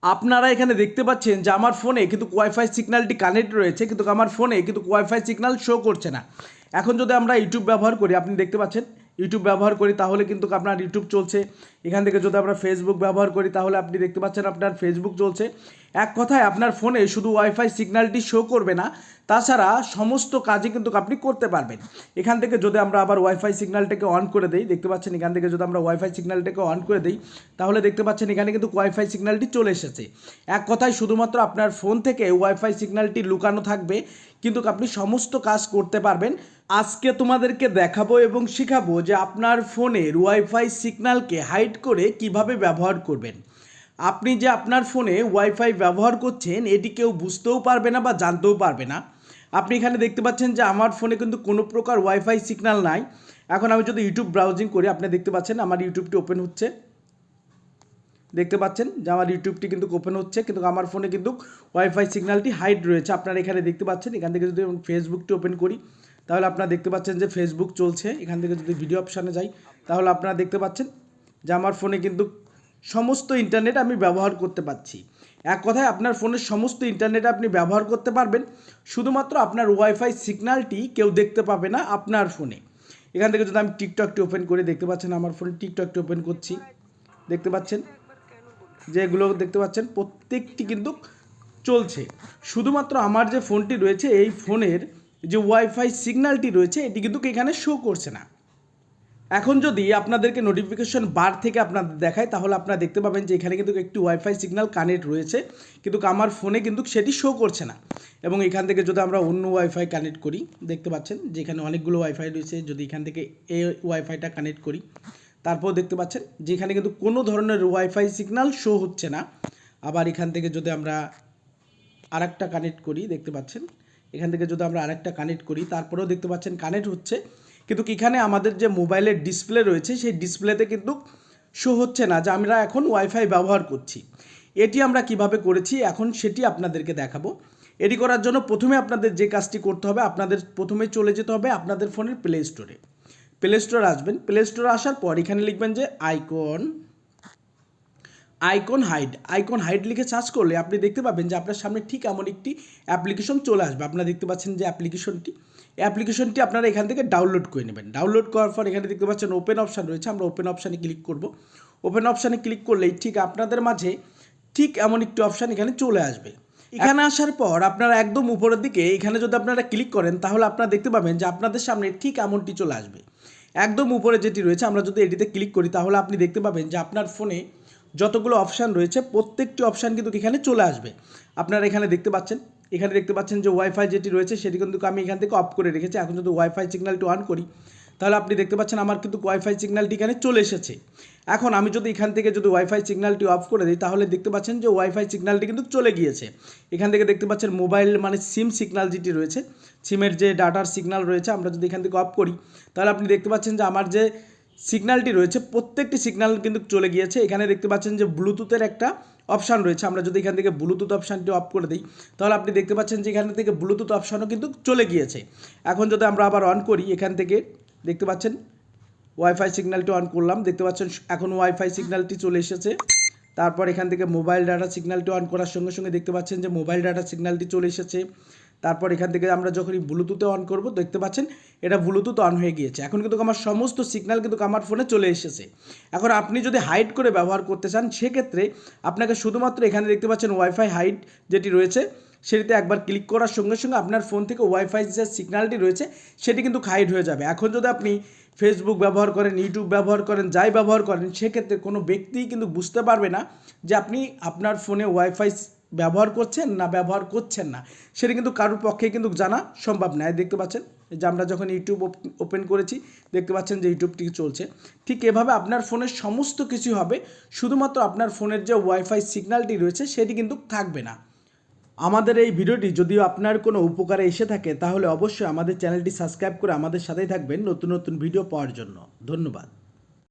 আপনারা এখানে দেখতে পাচ্ছেন যে আমার ফোনে কিন্তু ওয়াইফাই সিগন্যালটি কানেক্ট রয়েছে, কিন্তু আমার ফোনে কিন্তু ওয়াইফাই সিগন্যাল শো করছে না। এখন যদি আমরা ইউটিউব ব্যবহার করি, আপনি দেখতে পাচ্ছেন ইউটিউব ব্যবহার করি তাহলে কিন্তু আপনার ইউটিউব চলছে। এখান থেকে যদি আমরা ফেসবুক ব্যবহার করি তাহলে আপনি দেখতে পাচ্ছেন আপনার ফেসবুক চলছে। এক কথায় আপনার ফোনে শুধু ওয়াইফাই সিগন্যালটি শো করবে না, তাছাড়া সমস্ত কাজই কিন্তু আপনি করতে পারবেন। এখান থেকে যদি আমরা আবার ওয়াইফাই সিগন্যালটাকে অন করে দিই, দেখতে পাচ্ছেন এখান থেকে যদি আমরা ওয়াইফাই সিগন্যালটাকে অন করে দিই তাহলে দেখতে পাচ্ছেন এখানে কিন্তু ওয়াইফাই সিগন্যালটি চলে এসেছে। এক কথায় শুধুমাত্র আপনার ফোন থেকে ওয়াইফাই সিগন্যালটি লুকানো থাকবে, কিন্তু আপনি সমস্ত কাজ করতে পারবেন। আজকে তোমাদেরকে দেখাবো এবং শেখাবো যে আপনার ফোনের ওয়াইফাই সিগন্যালকে হাইড করে কিভাবে ব্যবহার করবেন। আপনি যে আপনার ফোনে ওয়াইফাই ব্যবহার করছেন এটি কেউ বুঝতেও পারবে না বা জানতেও পারবে না। আপনি এখানে দেখতে পাচ্ছেন যে আমার ফোনে কিন্তু কোনো প্রকার ওয়াইফাই সিগন্যাল নাই। এখন আমি যদি ইউটিউব ব্রাউজিং করি, আপনি দেখতে পাচ্ছেন আমার ইউটিউবটি ওপেন হচ্ছে। দেখতে পাচ্ছেন যে আমার ইউটিউবটি কিন্তু ওপেন হচ্ছে, কিন্তু আমার ফোনে কিন্তু ওয়াইফাই সিগন্যালটি হাইড রয়েছে। আপনারা এখানে দেখতে পাচ্ছেন। এখান থেকে যদি ফেসবুকটি ওপেন করি তাহলে আপনারা দেখতে পাচ্ছেন যে ফেসবুক চলছে। এখান থেকে যদি ভিডিও অপশানে যাই তাহলে আপনারা দেখতে পাচ্ছেন যে আমার ফোনে কিন্তু সমস্ত ইন্টারনেট আমি ব্যবহার করতে পারছি। এক কথায় আপনার ফোনের সমস্ত ইন্টারনেট আপনি ব্যবহার করতে পারবেন, শুধুমাত্র আপনার ওয়াইফাই সিগন্যালটি কেউ দেখতে পাবে না আপনার ফোনে। এখান থেকে যদি আমি টিকটকটি ওপেন করি, দেখতে পাচ্ছেন আমার ফোনে টিকটকটি ওপেন করছি। দেখতে পাচ্ছেন যেগুলো দেখতে পাচ্ছেন প্রত্যেকটি কিন্তু চলছে। শুধুমাত্র আমার যে ফোনটি রয়েছে এই ফোনের যে ওয়াইফাই সিগন্যালটি রয়েছে এটি কিন্তু এখানে শো করছে না। এখন যদি আপনাদেরকে নোটিফিকেশন বার থেকে আপনাদের দেখায় তাহলে আপনারা দেখতে পাবেন যে এখানে কিন্তু একটি ওয়াইফাই সিগন্যাল কানেক্ট রয়েছে, কিন্তু আমার ফোনে কিন্তু সেটি শো করছে না। এবং এখান থেকে যদি আমরা অন্য ওয়াইফাই কানেক্ট করি, দেখতে পাচ্ছেন যে এখানে অনেকগুলো ওয়াইফাই রয়েছে। যদি এখান থেকে এই ওয়াইফাইটা কানেক্ট করি তারপর দেখতে পাচ্ছেন যে এখানে কিন্তু কোনো ধরনের ওয়াইফাই সিগন্যাল শো হচ্ছে না। আবার এখান থেকে যদি আমরা আরেকটা কানেক্ট করি, দেখতে পাচ্ছেন এখান থেকে যদি আমরা আরেকটা কানেক্ট করি তারপরেও দেখতে পাচ্ছেন কানেক্ট হচ্ছে, কিন্তু এখানে আমাদের যে মোবাইলের ডিসপ্লে রয়েছে সেই ডিসপ্লেতে কিন্তু শো হচ্ছে না যে আমরা এখন ওয়াইফাই ব্যবহার করছি। এটি আমরা কিভাবে করেছি এখন সেটি আপনাদেরকে দেখাবো। এটি করার জন্য প্রথমে আপনাদের যে কাজটি করতে হবে, আপনাদের প্রথমে চলে যেতে হবে আপনাদের ফোনের প্লে স্টোরে। প্লে স্টোরে আসবেন। প্লে স্টোরে আসার পর এখানে লিখবেন যে আইকন হাইড লিখে সার্চ করলে আপনি দেখতে পাবেন যে আপনার সামনে ঠিক এমন একটি অ্যাপ্লিকেশন চলে আসবে। আপনারা দেখতে পাচ্ছেন যে অ্যাপ্লিকেশনটি আপনারা এখান থেকে ডাউনলোড করে নেবেন। ডাউনলোড করার পর এখানে দেখতে পাচ্ছেন ওপেন অপশান রয়েছে, আমরা ওপেন অপশানে ক্লিক করব। ওপেন অপশানে ক্লিক করলেই ঠিক আপনাদের মাঝে ঠিক এমন একটি অপশান এখানে চলে আসবে। এখানে আসার পর আপনারা একদম উপরের দিকে এখানে যদি আপনারা ক্লিক করেন তাহলে আপনারা দেখতে পাবেন যে আপনাদের সামনে ঠিক এমনটি চলে আসবে। একদম উপরে যেটি রয়েছে আমরা যদি এটিতে ক্লিক করি তাহলে আপনি দেখতে পাবেন যে আপনার ফোনে যতগুলো অপশান রয়েছে প্রত্যেকটি অপশান কিন্তু এখানে চলে আসবে। আপনারা এখানে দেখতে পাচ্ছেন যে ওয়াইফাই যেটি রয়েছে সেটি কিন্তু আমি এখান থেকে অফ করে রেখেছি। এখন যদি ওয়াইফাই সিগন্যালটি অন করি তাহলে আপনি দেখতে পাচ্ছেন আমার কিন্তু ওয়াইফাই সিগন্যালটি এখানে চলে এসেছে। এখন আমি যদি এখান থেকে যদি ওয়াইফাই সিগন্যালটি অফ করে দিই তাহলে দেখতে পাচ্ছেন যে ওয়াইফাই সিগন্যালটি কিন্তু চলে গিয়েছে। এখান থেকে দেখতে পাচ্ছেন মোবাইল মানে সিম সিগন্যাল যেটি রয়েছে, সিমের যে ডাটার সিগন্যাল রয়েছে, আমরা যদি এখান থেকে অফ করি তাহলে আপনি দেখতে পাচ্ছেন যে আমার যে সিগন্যালটি রয়েছে প্রত্যেকটি সিগন্যাল কিন্তু চলে গিয়েছে। এখানে দেখতে পাচ্ছেন যে ব্লুটুথের একটা অপশান রয়েছে, আমরা যদি এখান থেকে ব্লুটুথ অপশানটি অফ করে দিই তাহলে আপনি দেখতে পাচ্ছেন যে এখান থেকে ব্লুটুথ অপশানও কিন্তু চলে গিয়েছে। এখন যদি আমরা আবার অন করি, এখান থেকে দেখতে পাচ্ছেন ওয়াইফাই সিগন্যালটি অন করলাম, দেখতে পাচ্ছেন এখন ওয়াইফাই সিগন্যালটি চলে এসেছে। তারপর এখান থেকে মোবাইল ডাটা সিগন্যালটি অন করার সঙ্গে সঙ্গে দেখতে পাচ্ছেন যে মোবাইল ডাটা সিগন্যালটি চলে এসেছে। তারপর এখান থেকে আমরা যখনই ব্লুটুথে অন করব দেখতে পাচ্ছেন এটা ব্লুটুথ অন হয়ে গিয়েছে। এখন কিন্তু আমার সমস্ত সিগন্যাল কিন্তু আমার ফোনে চলে এসেছে। এখন আপনি যদি হাইড করে ব্যবহার করতে চান সেক্ষেত্রে আপনাকে শুধুমাত্র এখানে দেখতে পাচ্ছেন ওয়াইফাই হাইড যেটি রয়েছে সেটিতে একবার ক্লিক করার সঙ্গে সঙ্গে আপনার ফোন থেকে ওয়াইফাই যে সিগন্যালটি রয়েছে সেটি কিন্তু হাইড হয়ে যাবে। এখন যদি আপনি ফেসবুক ব্যবহার করেন, ইউটিউব ব্যবহার করেন, যাই ব্যবহার করেন সেক্ষেত্রে কোনো ব্যক্তিই কিন্তু বুঝতে পারবে না যে আপনি আপনার ফোনে ওয়াইফাই ব্যবহার করছেন না, সেটা কিন্তু কারোর পক্ষে কিন্তু জানা সম্ভব নয়। দেখতে পাচ্ছেন যে আমরা যখন ইউটিউব ওপেন করেছি দেখতে পাচ্ছেন যে ইউটিউবটি চলছে। ঠিক এভাবে আপনার ফোনের সমস্ত কিছু হবে, শুধুমাত্র আপনার ফোনের যে ওয়াইফাই সিগন্যালটি রয়েছে সেটি কিন্তু থাকবে না। আমাদের এই ভিডিওটি যদিও আপনার কোনো উপকারে এসে থাকে তাহলে অবশ্যই আমাদের চ্যানেলটি সাবস্ক্রাইব করে আমাদের সাথেই থাকবেন নতুন নতুন ভিডিও পাওয়ার জন্য। ধন্যবাদ।